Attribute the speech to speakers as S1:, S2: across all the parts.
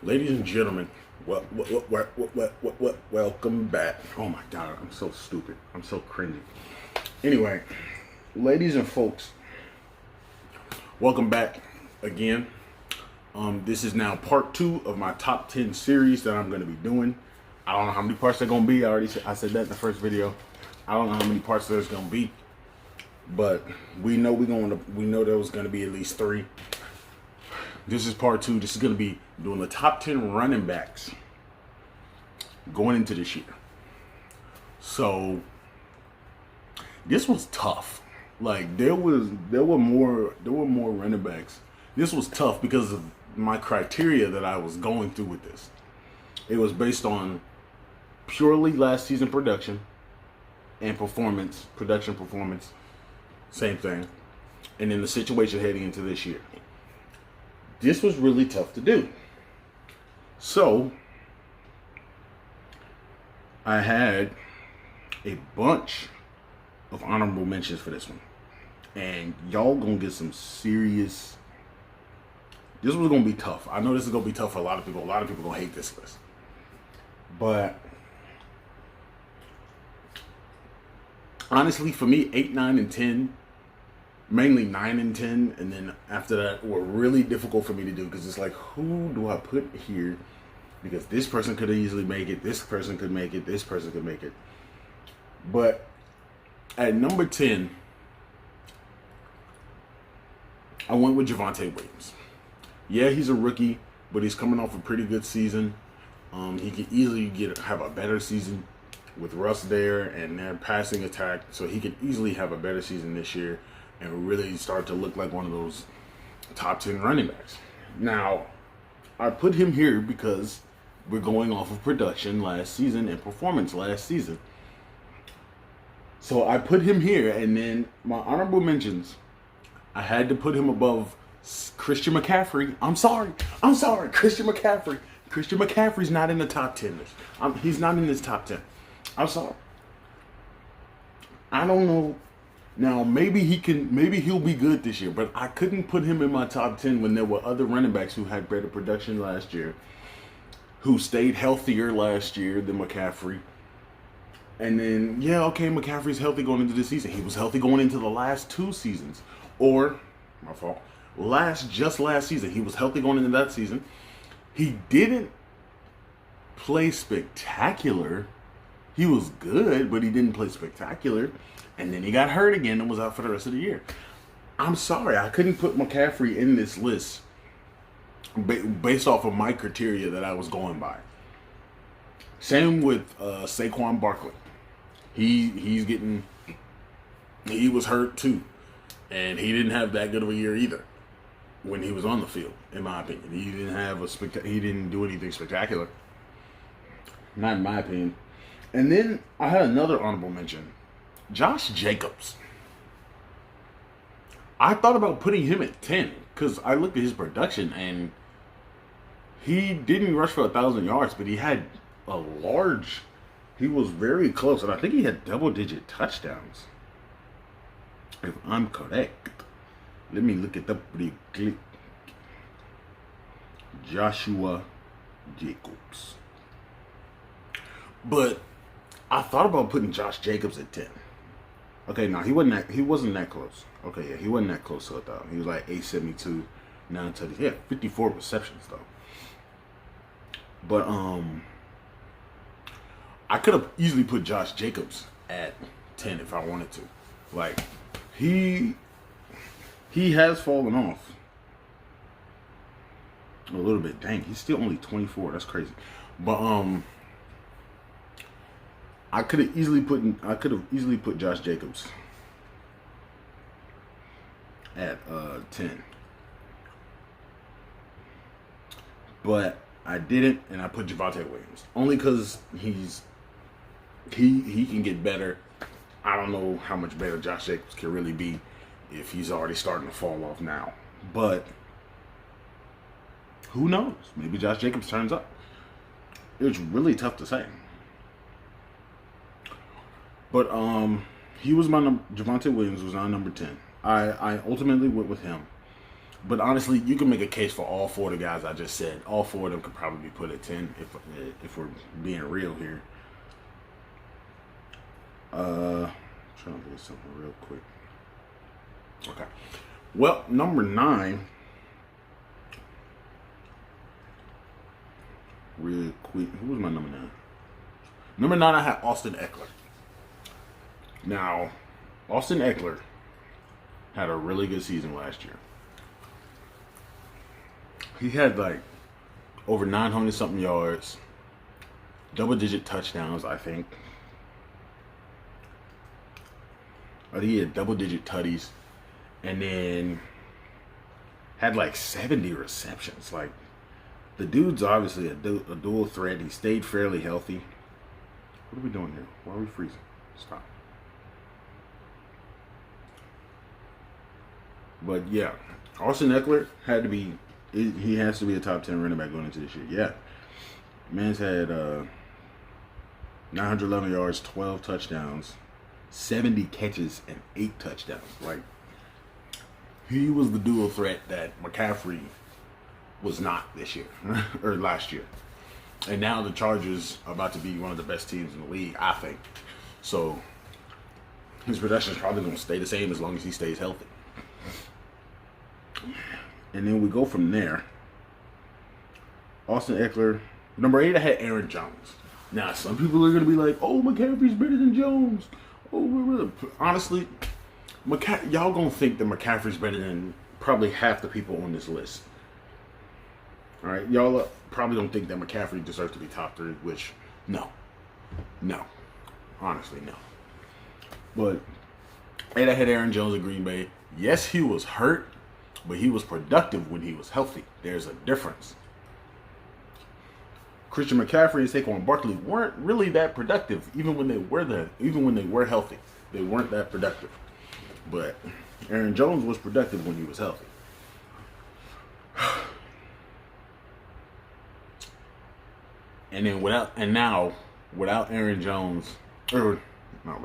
S1: Ladies and gentlemen, welcome back. Oh my God, I'm so stupid. I'm so cringy. Anyway, ladies and folks, welcome back again. This is now part 2 of my top 10 series that I'm going to be doing. I don't know how many parts they're going to be. I said that in the first video. I don't know how many parts there's going to be, but we know there was going to be at least 3. This is part 2. This is going to be doing the top 10 running backs going into this year. So this was tough. Like there were more running backs. This was tough because of my criteria that I was going through with this. It was based on purely last season production and performance, same thing. And then the situation heading into this year. This was really tough to do. So I had a bunch of honorable mentions for this one. And y'all gonna get some serious. This was gonna be tough. I know this is gonna be tough for a lot of people. A lot of people gonna hate this list. But honestly, for me, 8, 9, and 10, mainly 9 and 10, and then after that were really difficult for me to do because it's like, who do I put here? Because this person could easily make it, this person could make it, this person could make it. But at number 10, I went with Javonte Williams. Yeah, he's a rookie, but he's coming off a pretty good season. He could easily have a better season with Russ there and their passing attack, so he could easily have a better season this year and really start to look like one of those top 10 running backs. Now, I put him here because we're going off of production last season and performance last season. So I put him here, and then my honorable mentions, I had to put him above Christian McCaffrey. I'm sorry, Christian McCaffrey. Christian McCaffrey's not in the top 10 list. He's not in this top 10. I'm sorry. I don't know. Now, maybe he'll be good this year, but I couldn't put him in my top 10 when there were other running backs who had better production last year, who stayed healthier last year than McCaffrey. And then, yeah, okay, McCaffrey's healthy going into this season. He was healthy going into the last 2 seasons. Or, my fault, last season. He was healthy going into that season. He didn't play spectacular. He was good, but he didn't play spectacular. And then he got hurt again and was out for the rest of the year. I'm sorry, I couldn't put McCaffrey in this list based off of my criteria that I was going by. Same with Saquon Barkley. He was hurt too, and he didn't have that good of a year either when he was on the field. In my opinion, he didn't do anything spectacular. Not in my opinion. And then I had another honorable mention. Josh Jacobs. I thought about putting him at 10 because I looked at his production and he didn't rush for 1,000 yards, but he had he was very close, and I think he had double-digit touchdowns. If I'm correct. Let me look it up pretty quick. Joshua Jacobs. But I thought about putting Josh Jacobs at 10. Okay, no, he wasn't that close. Okay, yeah, he wasn't that close to 1,000. He was like 872, 9 touchdowns. He had 54 receptions though. But I could have easily put Josh Jacobs at 10 if I wanted to. Like he has fallen off a little bit. Dang, he's still only 24. That's crazy. But I could have easily put Josh Jacobs at 10. But I didn't, and I put Javonte Williams. Only because he can get better. I don't know how much better Josh Jacobs can really be if he's already starting to fall off now. But who knows? Maybe Josh Jacobs turns up. It's really tough to say. But Javonte Williams was on number 10. I ultimately went with him. But honestly, you can make a case for all four of the guys I just said. All four of them could probably be put at 10 if we're being real here. Trying to think of something real quick. Okay. Well, number 9. Real quick. Who was my number 9? Number 9, I had Austin Eckler. Now, Austin Eckler had a really good season last year. He had like over 900 something yards, double-digit touchdowns, I think. He had double-digit tutties, and then had like 70 receptions. Like, the dude's obviously a dual threat. He stayed fairly healthy. What are we doing here? Why are we freezing? Stop. But yeah, Austin Eckler had to be. He has to be a top 10 running back going into this year. Yeah, man's had 911 yards, 12 touchdowns, 70 catches, and 8 touchdowns. Like, he was the dual threat that McCaffrey was not this year or last year. And now the Chargers are about to be one of the best teams in the league, I think. So his production is probably going to stay the same as long as he stays healthy. And then we go from there. Austin Eckler. Number 8, I had Aaron Jones. Now, some people are going to be like, oh, McCaffrey's better than Jones. Oh, honestly, y'all going to think that McCaffrey's better than probably half the people on this list. All right? Y'all probably don't think that McCaffrey deserves to be top 3, which, no. No. Honestly, no. But, and I had Aaron Jones in Green Bay. Yes, he was hurt, but he was productive when he was healthy. There's a difference. Christian McCaffrey and Saquon Barkley weren't really that productive, even when they were healthy. They weren't that productive. But Aaron Jones was productive when he was healthy. And then without Aaron Jones, or not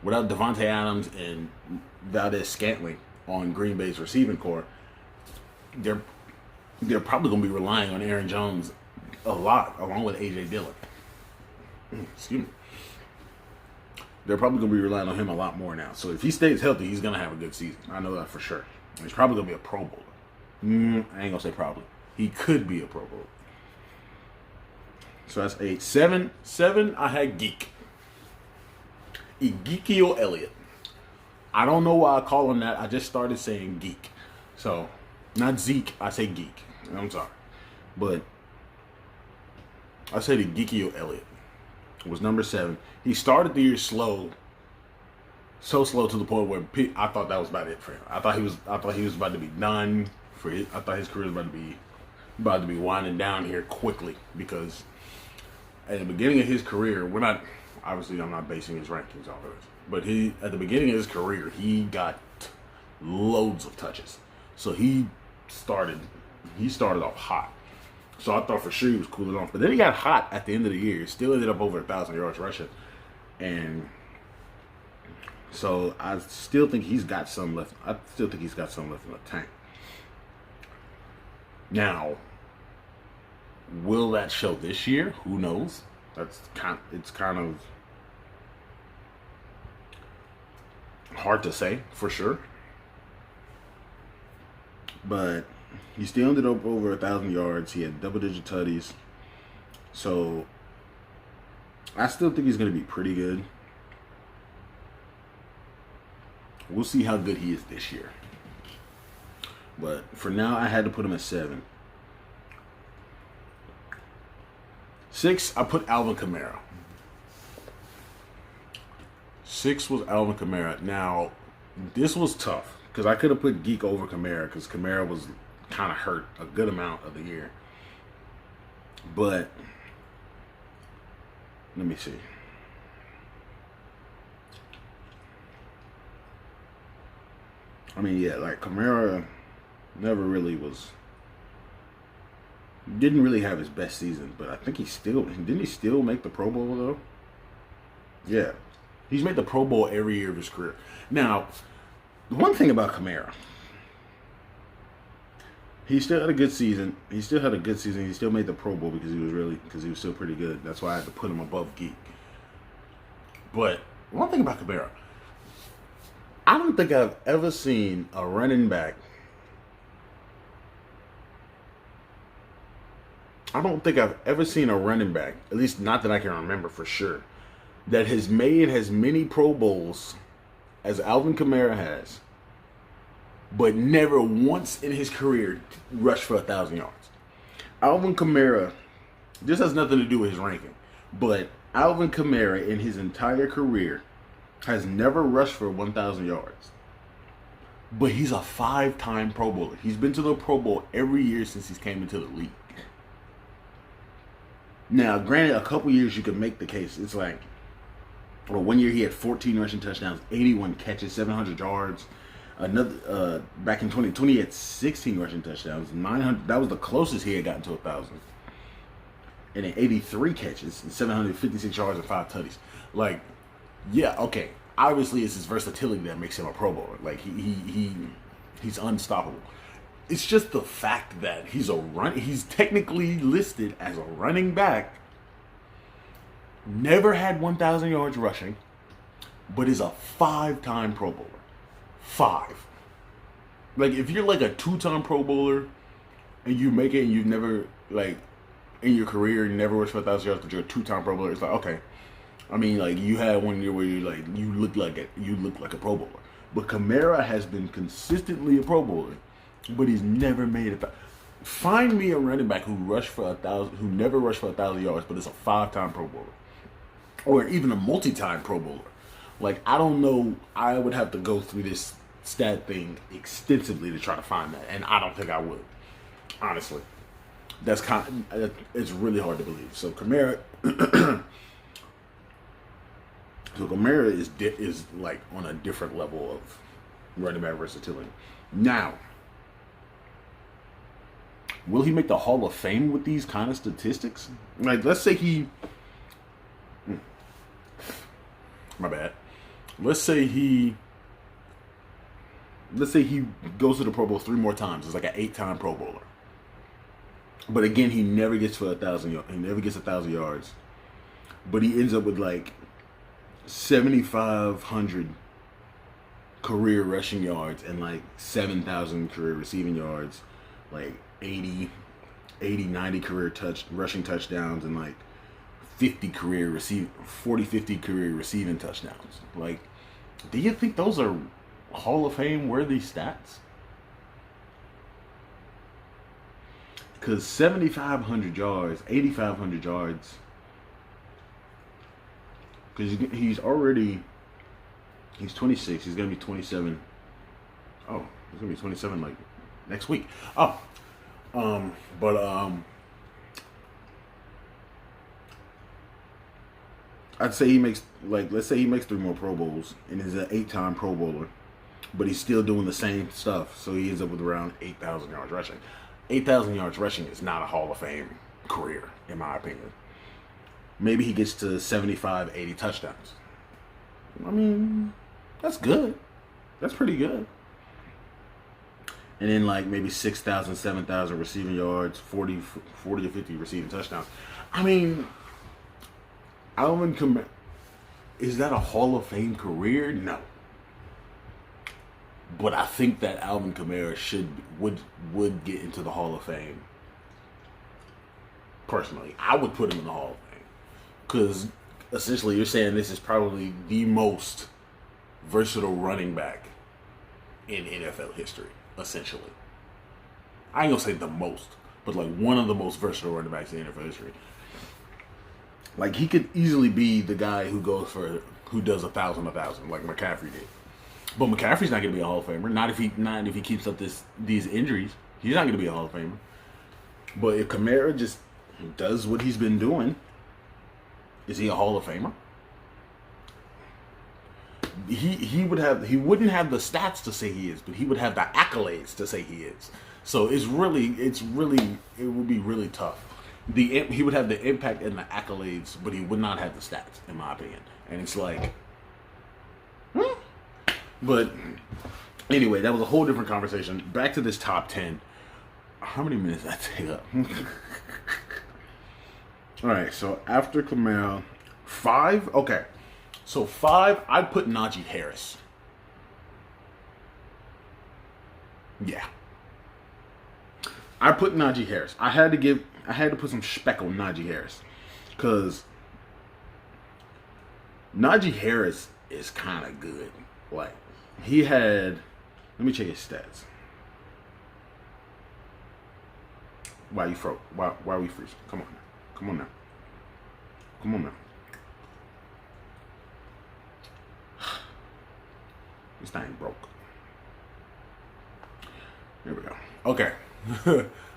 S1: without Devontae Adams and Valdez-Scantling on Green Bay's receiving core, they're probably going to be relying on Aaron Jones a lot, along with A.J. Dillon. Excuse me. They're probably going to be relying on him a lot more now. So if he stays healthy, he's going to have a good season. I know that for sure. He's probably going to be a Pro Bowler. I ain't going to say probably. He could be a Pro Bowler. So that's 8. 7, I had Geek. Ezekiel Elliott. I don't know why I call him that. I just started saying Geek. So, not Zeke, I say Geek. I'm sorry. But I said Ezekiel Elliott was number 7. He started the year slow. So slow to the point where I thought that was about it for him. I thought he was about to be done for it. I thought his career was about to be winding down here quickly, because at the beginning of his career, I'm not basing his rankings off of this, but at the beginning of his career, he got loads of touches. So he started off hot. So I thought for sure he was cooling off. But then he got hot at the end of the year. Still ended up over 1,000 yards rushing. And so I still think he's got some left. I still think he's got some left in the tank. Now, will that show this year? Who knows? It's kind of hard to say for sure. But he still ended up over 1,000 yards. He had double-digit tutties. So I still think he's going to be pretty good. We'll see how good he is this year. But for now, I had to put him at 7. 6, I put Alvin Kamara. 6 was Alvin Kamara. Now, this was tough, because I could have put Geek over Kamara, because Kamara was kind of hurt a good amount of the year. But let me see. I mean, yeah, like Kamara never really didn't really have his best season, but I think didn't he still make the Pro Bowl though? Yeah. He's made the Pro Bowl every year of his career. Now, the one thing about Kamara, He still had a good season. He still had a good season. He still made the Pro Bowl because he was still pretty good. That's why I had to put him above Geek. But one thing about Kamara, I don't think I've ever seen a running back. I don't think I've ever seen a running back, at least not that I can remember for sure, that has made as many Pro Bowls as Alvin Kamara has, but never once in his career rushed for 1,000 yards. Alvin Kamara, this has nothing to do with his ranking, but Alvin Kamara in his entire career has never rushed for 1,000 yards. But he's a 5-time Pro Bowler. He's been to the Pro Bowl every year since he's came into the league. Now, granted, a couple years you could make the case. It's like, well, one year he had 14 rushing touchdowns, 81 catches, 700 yards. Another back in 2020, he had 16 rushing touchdowns, 900. That was the closest he had gotten to 1,000. And then 83 catches and 756 yards and 5 tutties. Like, yeah, okay. Obviously, it's his versatility that makes him a Pro Bowler. Like he's unstoppable. It's just the fact that he's technically listed as a running back, never had 1,000 yards rushing, but is a 5-time Pro Bowler. 5. Like, if you're like a 2-time Pro Bowler and you make it and you've never, like, in your career, you never rushed for 1,000 yards, but you're a 2-time Pro Bowler, it's like, okay. I mean, like, you had 1 year where you look like a Pro Bowler. But Kamara has been consistently a Pro Bowler, but he's never made it. Find me a running back who never rushed for 1,000 yards, but is a 5-time Pro Bowler, or even a multi-time Pro Bowler. Like, I don't know. I would have to go through this stat thing extensively to try to find that, and I don't think I would. Honestly, it's really hard to believe. So Kamara, is like on a different level of running back versatility. Now, will he make the Hall of Fame with these kind of statistics? Like, let's say he... My bad. Let's say he goes to the Pro Bowl 3 more times. It's like an 8-time Pro Bowler. But again, he never gets for 1,000 yards. He never gets 1,000 yards. But he ends up with like 7,500 career rushing yards and like 7,000 career receiving yards, like 90 career rushing touchdowns, and like 50 career receiving touchdowns. Like, do you think those are Hall of Fame worthy stats? Because 7,500 yards, 8,500 yards, because he's 26. He's going to be 27. Oh, he's going to be 27 like next week. Oh, I'd say he makes, like, let's say he makes 3 more Pro Bowls and is an 8-time Pro Bowler, but he's still doing the same stuff. So he ends up with around 8,000 yards rushing. 8,000 yards rushing is not a Hall of Fame career, in my opinion. Maybe he gets to 75, 80 touchdowns. I mean, that's good. That's pretty good. And then, like, maybe 6,000, 7,000 receiving yards, 40 or 50 receiving touchdowns. I mean, Alvin Kamara, is that a Hall of Fame career? No. But I think that Alvin Kamara would get into the Hall of Fame. Personally, I would put him in the Hall of Fame. Because essentially you're saying this is probably the most versatile running back in NFL history, essentially. I ain't gonna say the most, but like one of the most versatile running backs in NFL history. Like, he could easily be the guy who does 1,000, like McCaffrey did. But McCaffrey's not gonna be a Hall of Famer. Not if he keeps up these injuries. He's not gonna be a Hall of Famer. But if Kamara just does what he's been doing, is he a Hall of Famer? He wouldn't have the stats to say he is, but he would have the accolades to say he is. So it would be really tough. He would have the impact and the accolades, but he would not have the stats, in my opinion. And it's like, But anyway, that was a whole different conversation. Back to this top 10. How many minutes did I take up? All right, so after Kamal, 5. Okay, so 5. I put Najee Harris. Yeah, I put Najee Harris. I had to put some spec on Najee Harris, because Najee Harris is kind of good. Like, he had. Let me check his stats. Why you froze? Why are we freezing? Come on now. Come on now. Come on now. This thing broke. There we go. Okay.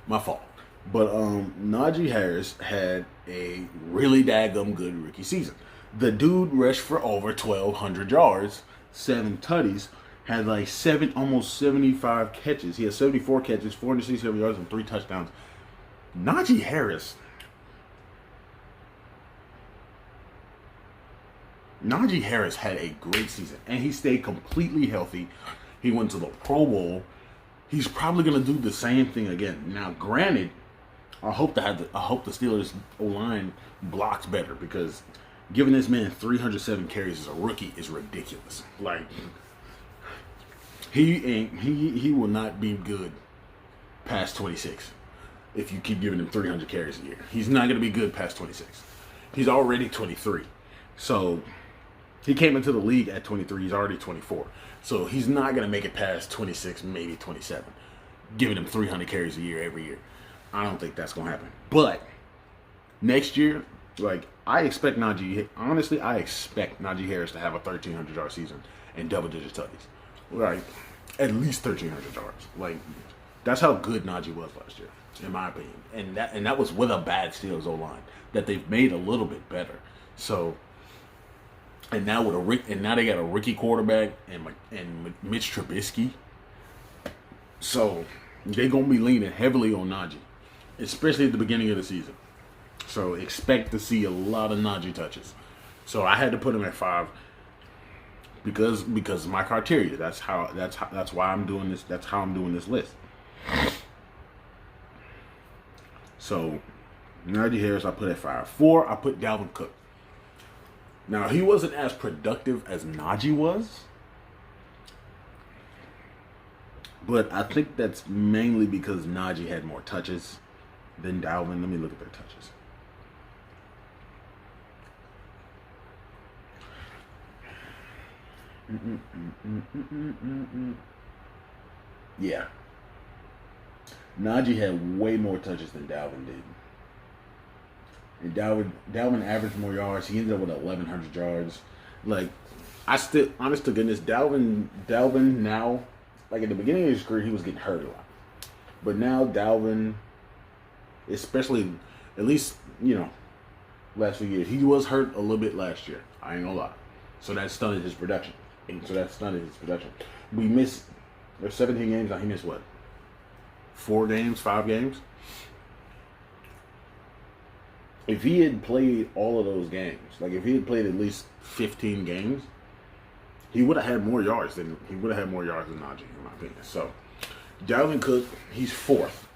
S1: My fault. But Najee Harris had a really daggum good rookie season. The dude rushed for over 1,200 yards, 7 tutties, had like almost 75 catches. He had 74 catches, 467 yards, and 3 touchdowns. Najee Harris had a great season, and he stayed completely healthy. He went to the Pro Bowl. He's probably going to do the same thing again. Now, granted, I hope the Steelers O-line blocks better, because giving this man 307 carries as a rookie is ridiculous. Like, he will not be good past 26 if you keep giving him 300 carries a year. He's not going to be good past 26. He's already 23. So he came into the league at 23. He's already 24. So he's not going to make it past 26, maybe 27, giving him 300 carries a year every year. I don't think that's going to happen. But next year, like, I expect Najee Harris to have a 1,300-yard season and double-digit tutties. Like, at least 1,300 yards. Like, that's how good Najee was last year, in my opinion. And that was with a bad Steelers O-line that they've made a little bit better. So, and now they got a rookie quarterback and Mitch Trubisky. So they're gonna be leaning heavily on Najee, especially at the beginning of the season. So expect to see a lot of Najee touches. So I had to put him at 5 because of my criteria. That's why I'm doing this. That's how I'm doing this list. So Najee Harris I put at 5. 4, I put Dalvin Cook. Now, he wasn't as productive as Najee was, but I think that's mainly because Najee had more touches than Dalvin. Let me look at their touches. Yeah. Najee had way more touches than Dalvin did. And Dalvin averaged more yards. He ended up with 1,100 yards. Like, honest to goodness, Dalvin now, like at the beginning of his career, he was getting hurt a lot. But now Dalvin, especially, at least, last few years, he was hurt a little bit last year. I ain't gonna lie. So that stunted his production. We missed, there's 17 games. Now he missed what? 4 games, 5 games? If he had played all of those games, like if he had played at least 15 games, he would have had more yards than Najee, in my opinion. So, Dalvin Cook, he's 4th.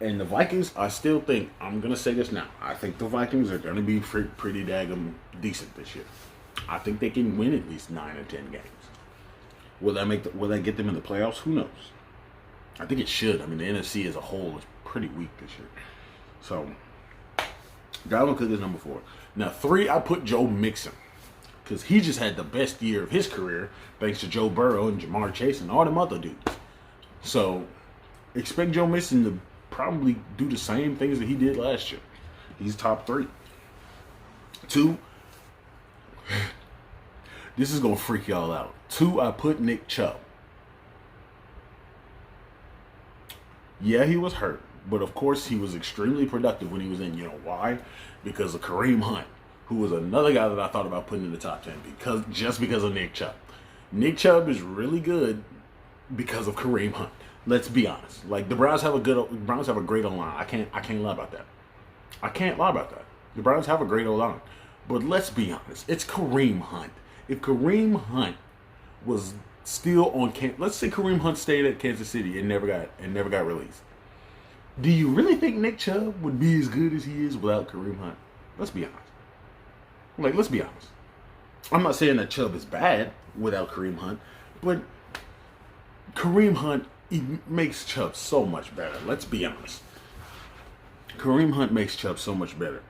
S1: And the Vikings, I still think, I'm going to say this now, I think the Vikings are going to be pretty daggum decent this year. I think they can win at least 9 or 10 games. Will that get them in the playoffs? Who knows? I think it should. I mean, the NFC as a whole is pretty weak this year. So, Dalvin Cook is number 4. Now, 3, I put Joe Mixon, because he just had the best year of his career thanks to Joe Burrow and Jamar Chase and all them other dudes. So, expect Joe Mixon to probably do the same things that he did last year. He's top 3. 2, this is going to freak y'all out. 2, I put Nick Chubb. Yeah, he was hurt. But, of course, he was extremely productive when he was in. You know why? Because of Kareem Hunt, who was another guy that I thought about putting in the top 10 just because of Nick Chubb. Nick Chubb is really good because of Kareem Hunt. Let's be honest. Like, the Browns have a great O-line. I can't lie about that. The Browns have a great O-line. But let's be honest. It's Kareem Hunt. If Kareem Hunt was still on let's say Kareem Hunt stayed at Kansas City and never got released. Do you really think Nick Chubb would be as good as he is without Kareem Hunt? Let's be honest. Like, let's be honest. I'm not saying that Chubb is bad without Kareem Hunt, but Kareem Hunt makes Chubb so much better. Let's be honest. Kareem Hunt makes Chubb so much better.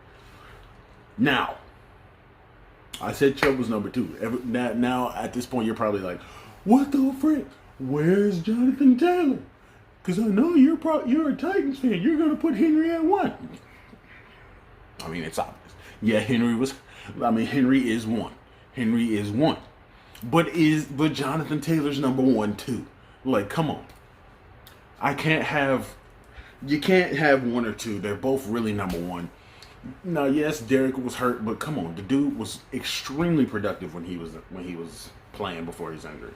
S1: Now, I said Chubb was number 2. Now, at this point, you're probably like, what the frick? Where's Jonathan Taylor? Because I know you're a Titans fan. You're going to put Henry at 1. I mean, it's obvious. Yeah, Henry is 1. Henry is 1. But Jonathan Taylor's number 1 too. Like, come on. You can't have 1 or 2. They're both really number 1. Now, yes, Derrick was hurt, but come on, the dude was extremely productive when he was playing before his injury.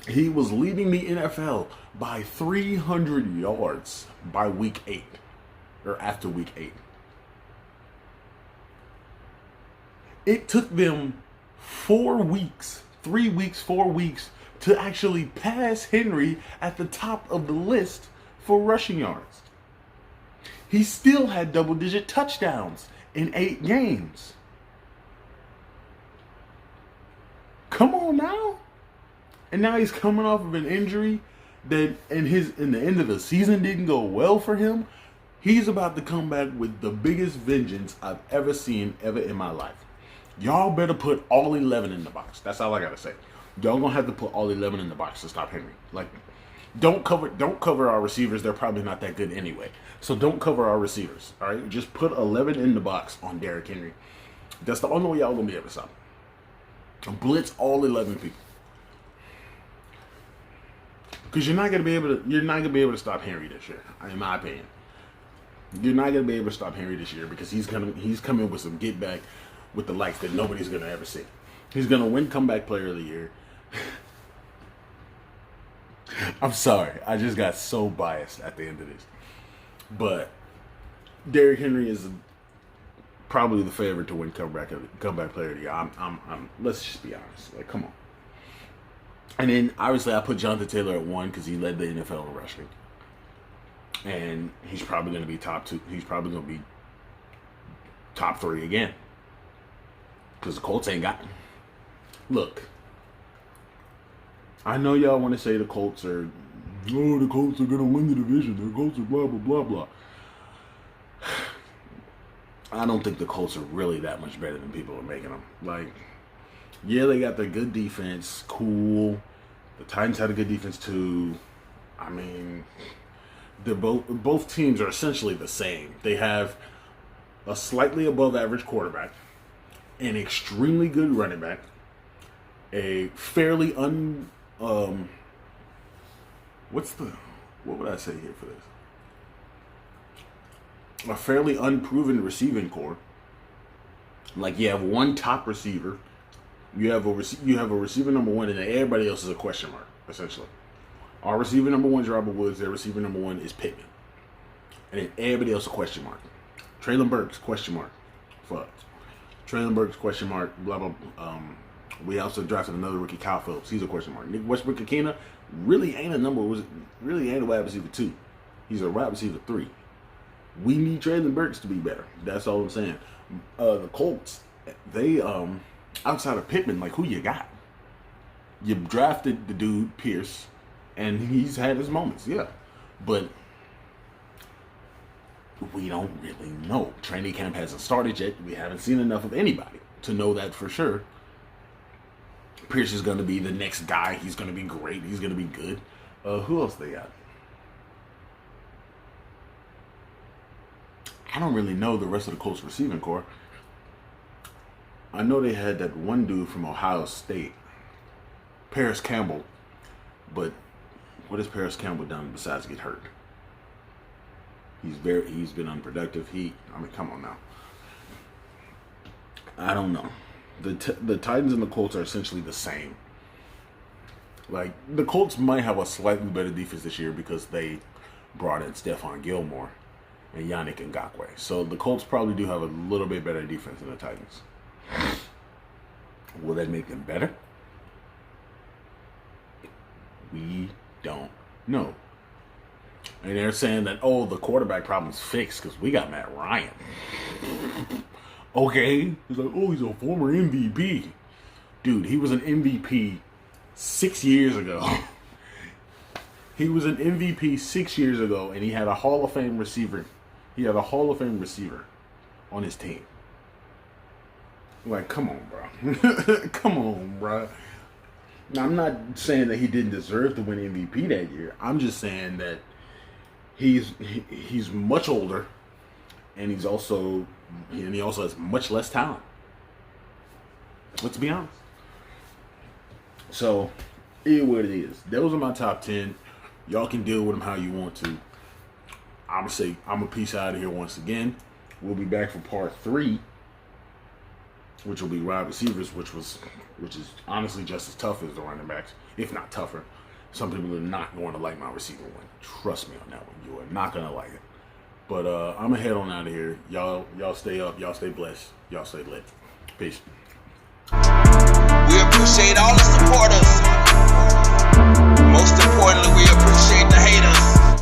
S1: He was leading the NFL by 300 yards by week 8, or after week 8. It took them 4 weeks, to actually pass Henry at the top of the list for rushing yards. He still had double-digit touchdowns in 8 games. Come on now. And now he's coming off of an injury that in the end of the season didn't go well for him. He's about to come back with the biggest vengeance I've ever seen in my life. Y'all better put all 11 in the box. That's all I gotta say. Y'all gonna have to put all 11 in the box to stop Henry. Like, don't cover our receivers. They're probably not that good anyway. So don't cover our receivers. All right, just put 11 in the box on Derrick Henry. That's the only way y'all gonna be able to stop him. Blitz all 11 people. Because you're not gonna be able to stop Henry this year, in my opinion. You're not gonna be able to stop Henry this year because he's coming with some get back with the likes that nobody's gonna ever see. He's gonna win comeback player of the year. I'm sorry, I just got so biased at the end of this, but Derrick Henry is probably the favorite to win comeback player of the year. I'm let's just be honest. Like, come on. And then obviously I put Jonathan Taylor at 1 because he led the NFL in rushing, and he's probably going to be top 2. He's probably going to be top 3 again because the Colts ain't got him. Look, I know y'all want to say the Colts are going to win the division. The Colts are blah blah blah blah. I don't think the Colts are really that much better than people are making them. Like, yeah, they got the good defense, cool. The Titans had a good defense too. I mean, they're both teams are essentially the same. They have a slightly above average quarterback, an extremely good running back, a fairly what would I say here for this? A fairly unproven receiving core. Like, you have one top receiver. You have a receiver number 1, and then everybody else is a question mark, essentially. Our receiver number 1 is Robert Woods. Their receiver number 1 is Pacman. And then everybody else a question mark. Traylon Burks, question mark. Fuck. Traylon Burks, question mark. Blah, blah. We also drafted another rookie, Kyle Phillips. He's a question mark. Nick Westbrook-Akina really ain't a wide receiver 2. He's a wide receiver 3. We need Traylon Burks to be better. That's all I'm saying. The Colts, they outside of Pittman, like, who you got? You drafted the dude Pierce, and he's had his moments, yeah. But we don't really know. Training camp hasn't started yet. We haven't seen enough of anybody to know that for sure. Pierce is going to be the next guy. He's going to be great. He's going to be good. Who else they got? I don't really know the rest of the Colts receiving core. I know they had that one dude from Ohio State, Paris Campbell, but what has Paris Campbell done besides get hurt? He's been unproductive. Come on now. I don't know. The Titans and the Colts are essentially the same. Like, the Colts might have a slightly better defense this year because they brought in Stephon Gilmore and Yannick Ngakoue. So the Colts probably do have a little bit better defense than the Titans. Will that make them better? We don't know. And they're saying that, oh, the quarterback problem's fixed because we got Matt Ryan. Okay. He's like, oh, he's a former MVP. Dude, he was an MVP 6 years ago. He was an MVP 6 years ago, and he had a Hall of Fame receiver. He had a Hall of Fame receiver on his team. Like, come on, bro. Come on, bro. Now, I'm not saying that he didn't deserve to win MVP that year. I'm just saying that he's much older, and he also has much less talent. Let's be honest. So, it is what it is. Those are my top 10. Y'all can deal with them how you want to. I'm gonna peace out of here once again. We'll be back for part 3, which will be wide receivers, which is honestly just as tough as the running backs, if not tougher. Some people are not going to like my receiver one. Trust me on that one. You are not gonna like it. But I'm gonna head on out of here. Y'all stay up. Y'all stay blessed. Y'all stay lit. Peace.
S2: We appreciate all